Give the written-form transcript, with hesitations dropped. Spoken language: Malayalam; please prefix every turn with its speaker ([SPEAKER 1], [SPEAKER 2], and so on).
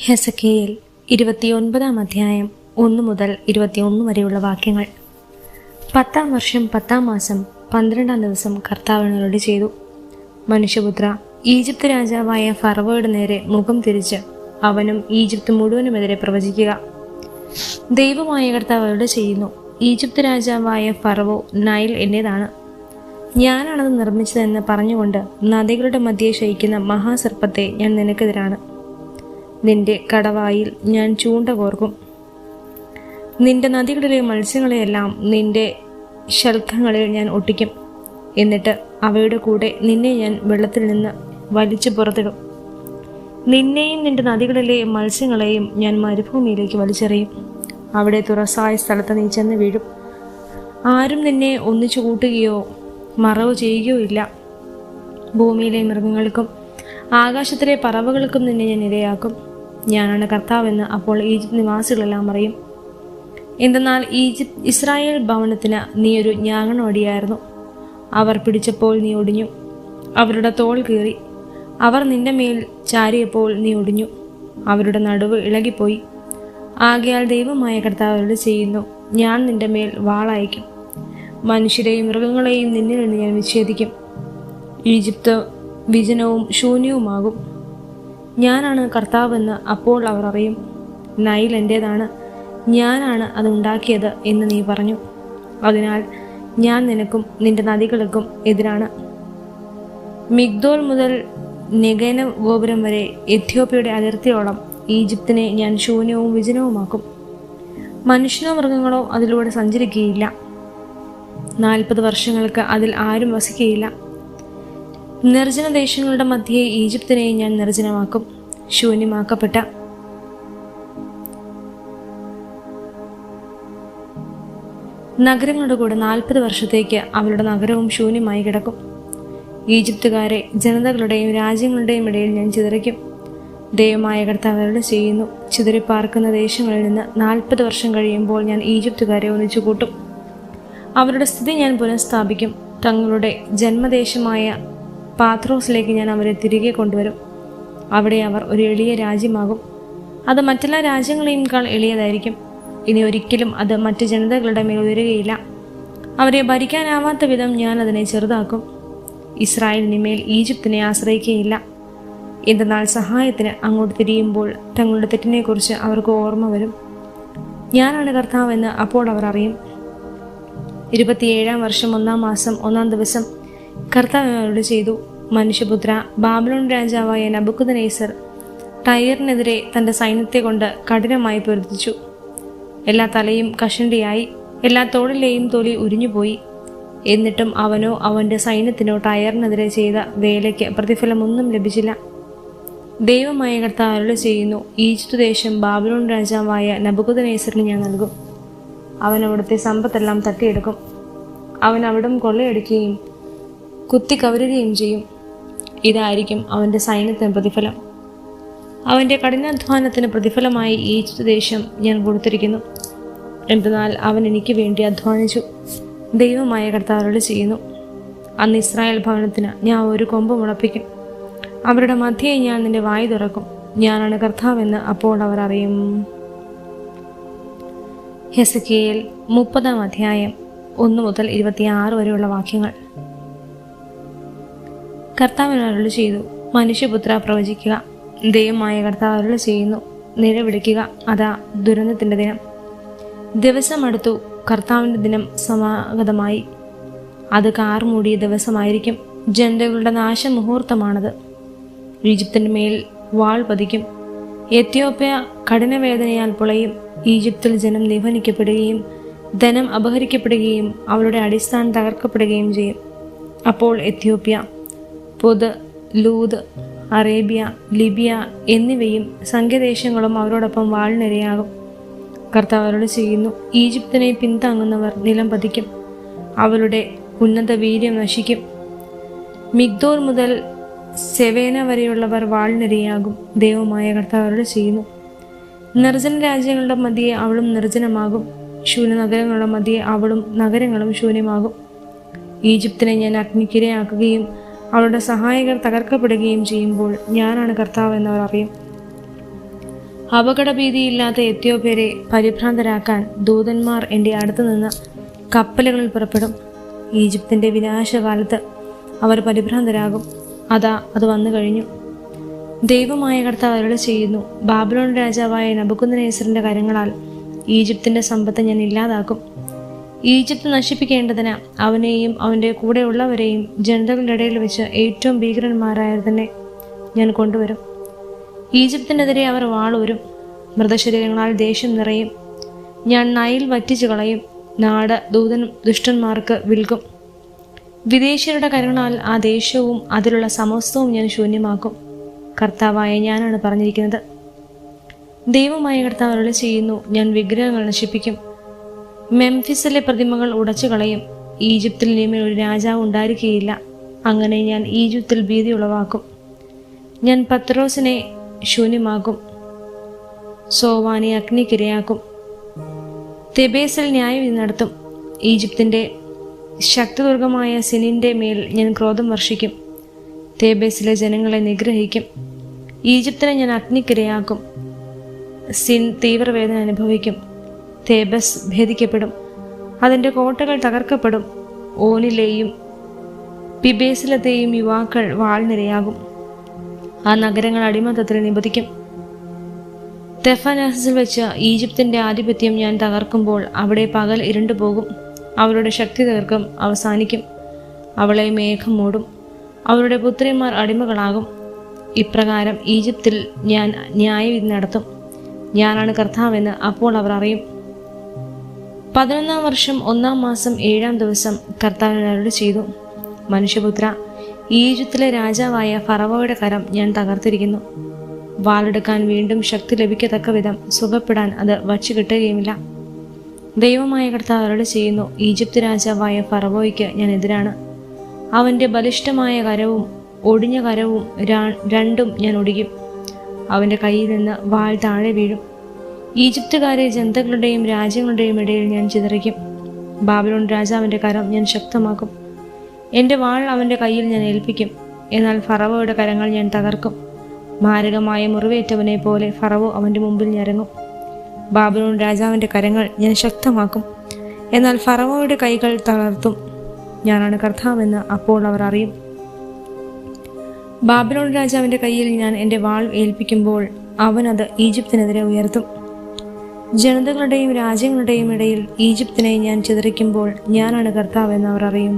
[SPEAKER 1] ഹെസക്കേൽ 29 അധ്യായം 1 മുതൽ 21 വരെയുള്ള വാക്യങ്ങൾ. 10-ാം വർഷം 10-ാം മാസം 12-ാം ദിവസം കർത്താവിനോട് ചെയ്തു, മനുഷ്യപുത്ര, ഈജിപ്ത് രാജാവായ ഫറവോയുടെ നേരെ മുഖം തിരിച്ച് അവനും ഈജിപ്ത് മുഴുവനുമെതിരെ പ്രവചിക്കുക. ദൈവമായ കർത്താവ് ചെയ്യുന്നു, ഈജിപ്ത് രാജാവായ ഫറവോ നൈൽ എന്റേതാണ്, ഞാനാണത് നിർമ്മിച്ചതെന്ന് പറഞ്ഞുകൊണ്ട് നദികളുടെ മധ്യേ ശയിക്കുന്ന മഹാസർപ്പത്തെ ഞാൻ നിനക്കെതിരാണ്. നിന്റെ കടവായിൽ ഞാൻ ചൂണ്ട കോർക്കും, നിന്റെ നദികളിലെ മത്സ്യങ്ങളെയെല്ലാം നിന്റെ ശൽഖങ്ങളിൽ ഞാൻ ഒട്ടിക്കും. എന്നിട്ട് അവയുടെ കൂടെ നിന്നെ ഞാൻ വെള്ളത്തിൽ നിന്ന് വലിച്ചു പുറത്തിടും. നിന്നെയും നിന്റെ നദികളിലെ മത്സ്യങ്ങളെയും ഞാൻ മരുഭൂമിയിലേക്ക് വലിച്ചെറിയും. അവിടെ തുറസായ സ്ഥലത്ത് നീ ചെന്ന് വീഴും. ആരും നിന്നെ ഒന്നിച്ചു കൂട്ടുകയോ മറവ് ചെയ്യുകയോ ഇല്ല. ഭൂമിയിലെ മൃഗങ്ങൾക്കും ആകാശത്തിലെ പറവകൾക്കും നിന്നെ ഞാൻ ഇരയാക്കും. ഞാനാണ് കർത്താവെന്ന് അപ്പോൾ ഈജിപ്ത് നിവാസികളെല്ലാം അറിയും. എന്തെന്നാൽ ഇസ്രായേൽ ഭവനത്തിന് നീ ഒരു ഞാങ്ങണവടിയായിരുന്നു. അവർ പിടിച്ചപ്പോൾ നീ ഒടിഞ്ഞു, അവരുടെ തോൾ കീറി. അവർ നിന്റെ മേൽ ചാരിയപ്പോൾ നീ ഒടിഞ്ഞു, അവരുടെ നടുവ് ഇളകിപ്പോയി. ആകയാൽ ദൈവമായ കർത്താവ് ചെയ്യുന്നു, ഞാൻ നിന്റെ മേൽ വാളയക്കും, മനുഷ്യരെയും മൃഗങ്ങളെയും നിന്നിൽ നിന്ന് ഞാൻ വിച്ഛേദിക്കും. ഈജിപ്ത് വിജനവും ശൂന്യവുമാകും. ഞാനാണ് കർത്താവെന്ന് അപ്പോൾ അവർ അറിയും. നൈൽ എൻ്റേതാണ്, ഞാനാണ് അത് ഉണ്ടാക്കിയത് എന്ന് നീ പറഞ്ഞു. അതിനാൽ ഞാൻ നിനക്കും നിന്റെ നദികൾക്കും എതിരാണ്. മിഗ്ദോൽ മുതൽ നെഗേന ഗോപുരം വരെ എത്യോപ്യയുടെ അതിർത്തിയോളം ഈജിപ്തിനെ ഞാൻ ശൂന്യവും വിജനവുമാക്കും. മനുഷ്യനോ മൃഗങ്ങളോ അതിലൂടെ സഞ്ചരിക്കുകയില്ല. 40 വർഷങ്ങൾക്ക് അതിൽ ആരും വസിക്കുകയില്ല. നിർജ്ജന ദേശങ്ങളുടെ മധ്യേ ഈജിപ്തിനെ ഞാൻ നിർജ്ജനമാക്കും. ശൂന്യമാക്കപ്പെട്ട നഗരങ്ങളുടെ കൂടെ 40 വർഷത്തേക്ക് അവരുടെ നഗരവും ശൂന്യമായി കിടക്കും. ഈജിപ്തുകാരെ ജനതകളുടെയും രാജ്യങ്ങളുടെയും ഇടയിൽ ഞാൻ ചിതറിക്കും. ദൈവമായ കർത്താവ് ചെയ്യുന്നു, ചിതറിപ്പാർക്കുന്ന ദേശങ്ങളിൽ നിന്ന് 40 വർഷം കഴിയുമ്പോൾ ഞാൻ ഈജിപ്തുകാരെ ഒന്നിച്ചു കൂട്ടും. അവരുടെ സ്ഥിതി ഞാൻ പുനഃസ്ഥാപിക്കും. തങ്ങളുടെ ജന്മദേശമായ പാത്രോസിലേക്ക് ഞാൻ അവരെ തിരികെ കൊണ്ടുവരും. അവിടെ അവർ ഒരു എളിയ രാജ്യമാകും. അത് മറ്റെല്ലാ രാജ്യങ്ങളെയുംക്കാൾ എളിയതായിരിക്കും. ഇനി ഒരിക്കലും അത് മറ്റ് ജനതകളുടെ മേൽ ഉയരുകയില്ല. അവരെ ഭരിക്കാനാവാത്ത വിധം ഞാൻ അതിനെ ചെറുതാക്കും. ഇസ്രായേലിന് മേൽ ഈജിപ്തിനെ ആശ്രയിക്കുകയില്ല. എന്തെന്നാൽ സഹായത്തിന് അങ്ങോട്ട് തിരിയുമ്പോൾ തങ്ങളുടെ തെറ്റിനെക്കുറിച്ച് അവർക്ക് ഓർമ്മ വരും. ഞാനാണ് കർത്താവെന്ന് അപ്പോൾ അവർ അറിയും. 27-ാം വർഷം 1-ാം മാസം 1-ാം ദിവസം കർത്താവിനോട് ചെയ്തു, മനുഷ്യപുത്ര, ബാബിലോൺ രാജാവായ നബൂഖദ്നേസർ ടയറിനെതിരെ തൻ്റെ സൈന്യത്തെ കൊണ്ട് കഠിനമായി പൊരുതിച്ചു. എല്ലാ തലയും കഷണ്ടിയായി, എല്ലാ തോളിലെയും തൊലി ഉരിഞ്ഞുപോയി. എന്നിട്ടും അവനോ അവൻ്റെ സൈന്യത്തിനോ ടയറിനെതിരെ ചെയ്ത വേലയ്ക്ക് പ്രതിഫലമൊന്നും ലഭിച്ചില്ല. ദൈവമായ കർത്താവ് ചെയ്യുന്നു, ഈജിപ്ത് ദേശം ബാബിലോൺ രാജാവായ നബൂഖദ്നേസറിന് ഞാൻ നൽകും. അവൻ അവിടുത്തെ സമ്പത്തെല്ലാം തട്ടിയെടുക്കും. അവൻ അവിടം കൊള്ളയടിക്കുകയും കുത്തിക്കവരുകയും ചെയ്യും. ഇതായിരിക്കും അവൻ്റെ സൈന്യത്തിന് പ്രതിഫലം. അവൻ്റെ കഠിനാധ്വാനത്തിന് പ്രതിഫലമായി ഈജിപ്ത് ദേശം ഞാൻ കൊടുത്തിരിക്കുന്നു. എന്തെന്നാൽ അവൻ എനിക്ക് വേണ്ടി അധ്വാനിച്ചു. ദൈവമായ കർത്താവ് ചെയ്യുന്നു, അന്ന് ഇസ്രായേൽ ഭവനത്തിന് ഞാൻ ഒരു കൊമ്പ് മുളപ്പിക്കും. അവരുടെ മധ്യേ ഞാൻ നിന്റെ വായ് തുറക്കും. ഞാനാണ് കർത്താവെന്ന് അപ്പോൾ അവർ അറിയും. ഹെസക്കേൽ 30-ാം അധ്യായം 1 മുതൽ 26 വരെയുള്ള വാക്യങ്ങൾ. കർത്താവിനോട് ചെയ്തു, മനുഷ്യപുത്ര, പ്രവചിക്കുക. ദൈവമായ കർത്താവ് ചെയ്യുന്നു, നിലവിളിക്കുക. അതാ ദുരന്തത്തിൻ്റെ ദിനം. ദിവസം അടുത്തു, കർത്താവിൻ്റെ ദിനം സമാഗതമായി. അത് കാർ മൂടിയ ദിവസമായിരിക്കും. ജനതകളുടെ നാശമുഹൂർത്തമാണത്. ഈജിപ്തിൻ്റെ മേൽ വാൾ പതിക്കും. എത്യോപ്യ കഠിനവേദനയാൽ പുളയും. ഈജിപ്തിൽ ജനം നിബന്ധിക്കപ്പെടുകയും ധനം അപഹരിക്കപ്പെടുകയും അവരുടെ അടിസ്ഥാനം തകർക്കപ്പെടുകയും ചെയ്യും. അപ്പോൾ എത്യോപ്യ, പുത്, ലൂദ്, അറേബ്യ, ലിബിയ എന്നിവയും സംഖ്യദേശങ്ങളും അവരോടൊപ്പം വാളിനിരയാകും. കർത്താവ് ചെയ്യുന്നു, ഈജിപ്തിനെ പിന്താങ്ങുന്നവർ നിലം പതിക്കും. അവരുടെ ഉന്നത വീര്യം നശിക്കും. മിഗ്ദോൽ മുതൽ സെവേന വരെയുള്ളവർ വാളിനിരയാകും. ദൈവമായ കർത്താവ് ചെയ്യുന്നു, നിർജ്ജന രാജ്യങ്ങളുടെ മധ്യേ അവളും നിർജ്ജനമാകും. ശൂന്യ നഗരങ്ങളുടെ മധ്യേ അവളും നഗരങ്ങളും ശൂന്യമാകും. ഈജിപ്തിനെ ഞാൻ അഗ്നിക്കിരയാക്കുകയും അവളുടെ സഹായകർ തകർക്കപ്പെടുകയും ചെയ്യുമ്പോൾ ഞാനാണ് കർത്താവ് എന്നവർ അറിയും. അപകടഭീതിയില്ലാത്ത എത്യോപ്യരെ പരിഭ്രാന്തരാക്കാൻ ദൂതന്മാർ എൻ്റെ അടുത്ത് നിന്ന് കപ്പലുകളിൽ പുറപ്പെടും. ഈജിപ്തിൻ്റെ വിനാശകാലത്ത് അവർ പരിഭ്രാന്തരാകും. അത് വന്നു കഴിഞ്ഞു. ദൈവമായ കർത്താവ് അരുളി ചെയ്യുന്നു, ബാബിലോൺ രാജാവായ നബൂഖദ്നേസറിന്റെ കരങ്ങളാൽ ഈജിപ്തിന്റെ സമ്പത്ത് ഞാൻ ഇല്ലാതാക്കും. ഈജിപ്ത് നശിപ്പിക്കേണ്ടതിന് അവനെയും അവൻ്റെ കൂടെയുള്ളവരെയും ജനതകളുടെ ഇടയിൽ വെച്ച് ഏറ്റവും ഭീകരന്മാരായതിനെ ഞാൻ കൊണ്ടുവരും. ഈജിപ്തിനെതിരെ അവർ വാളൂരും, മൃതശരീരങ്ങളാൽ ദേഷ്യം നിറയും. ഞാൻ നൈൽ വറ്റിച്ചു കളയും, നാട് ദുഷ്ടന്മാർക്ക് വിൽക്കും. വിദേശിയരുടെ കരങ്ങളാൽ ആ ദേശവും അതിലുള്ള സമസ്തവും ഞാൻ ശൂന്യമാക്കും. കർത്താവായ ഞാനാണ് പറഞ്ഞിരിക്കുന്നത്. ദൈവമായ കർത്താവ് അരുളി ചെയ്യുന്നു, ഞാൻ വിഗ്രഹങ്ങൾ നശിപ്പിക്കും. മെംഫിസിലെ പ്രതിമകൾ ഉടച്ചു കളയും. ഈജിപ്തിൽ ഇനിമേൽ ഒരു രാജാവ് ഉണ്ടായിരിക്കുകയില്ല. അങ്ങനെ ഞാൻ ഈജിപ്തിൽ ഭീതി ഉളവാക്കും. ഞാൻ പത്രോസിനെ ശൂന്യമാക്കും, സോവാനെ അഗ്നിക്കിരയാക്കും. തെബേസിൽ ന്യായവിധി നടത്തും. ഈജിപ്തിൻ്റെ ശക്തിദുർഗമായ സിനിന്റെ മേൽ ഞാൻ ക്രോധം വർഷിക്കും. തേബേസിലെ ജനങ്ങളെ നിഗ്രഹിക്കും. ഈജിപ്തിനെ ഞാൻ അഗ്നിക്കിരയാക്കും. സിൻ തീവ്രവേദന അനുഭവിക്കും. തേബസ് ഭേദിക്കപ്പെടും, അതിൻ്റെ കോട്ടകൾ തകർക്കപ്പെടും. ഓനിലെയും പിബേസിലത്തെയും യുവാക്കൾ വാൾനിരയാകും. ആ നഗരങ്ങൾ അടിമത്തത്തിൽ നിബന്ധിക്കും. തെഫനസിൽ വെച്ച് ഈജിപ്തിൻ്റെ ആധിപത്യം ഞാൻ തകർക്കുമ്പോൾ അവിടെ പകൽ ഇരുണ്ടുപോകും. അവരുടെ ശക്തി തീർക്കും അവസാനിക്കും. അവളെ മേഘം മൂടും. അവരുടെ പുത്രിമാർ അടിമകളാകും. ഇപ്രകാരം ഈജിപ്തിൽ ഞാൻ ന്യായവിധി നടത്തും. ഞാനാണ് കർത്താവെന്ന് അപ്പോൾ അവർ അറിയും. 11-ാം വർഷം 1-ാം മാസം 7-ാം ദിവസം കർത്താവിന് അരുളി ചെയ്തു, മനുഷ്യപുത്ര, ഈജിപ്തിലെ രാജാവായ ഫറവോയുടെ കരം ഞാൻ തകർത്തിരിക്കുന്നു. വാളെടുക്കാൻ വീണ്ടും ശക്തി ലഭിക്കത്തക്ക വിധം സുഖപ്പെടാൻ അത് വച്ചു കിട്ടുകയുമില്ല. ദൈവമായ കർത്താവ് അരുളി ചെയ്യുന്നു, ഈജിപ്ത് രാജാവായ ഫറവോയ്ക്ക് ഞാൻ എതിരാണ്. അവൻ്റെ ബലിഷ്ഠമായ കരവും ഒടിഞ്ഞ കരവും രണ്ടും ഞാൻ ഒടിക്കും. അവൻ്റെ കയ്യിൽ നിന്ന് വാൾ താഴെ വീഴും. ഈജിപ്തുകാരെ ജനതകളുടെയും രാജ്യങ്ങളുടെയും ഇടയിൽ ഞാൻ ചിതറിക്കും. ബാബിലോൺ രാജാവിൻ്റെ കരം ഞാൻ ശക്തമാക്കും. എൻ്റെ വാൾ അവൻ്റെ കയ്യിൽ ഞാൻ ഏൽപ്പിക്കും. എന്നാൽ ഫറവോയുടെ കരങ്ങൾ ഞാൻ തകർക്കും. മാരകമായ മുറിവേറ്റവനെ പോലെ ഫറവോ അവൻ്റെ മുമ്പിൽ ഞരങ്ങും. ബാബിലോൺ രാജാവിൻ്റെ കരങ്ങൾ ഞാൻ ശക്തമാക്കും. എന്നാൽ ഫറവോയുടെ കൈകൾ തളർത്തും. ഞാനാണ് കർത്താവെന്ന് അപ്പോൾ അവർ അറിയും. ബാബിലോൺ രാജാവിൻ്റെ കയ്യിൽ ഞാൻ എൻ്റെ വാൾ ഏൽപ്പിക്കുമ്പോൾ അവൻ അത് ഈജിപ്തിനെതിരെ ഉയർത്തും. ജനതകളുടെയും രാജ്യങ്ങളുടെയും ഇടയിൽ ഈജിപ്തിനെ ഞാൻ ചിതറിക്കുമ്പോൾ ഞാനാണ് കർത്താവെന്ന് അവർ അറിയും.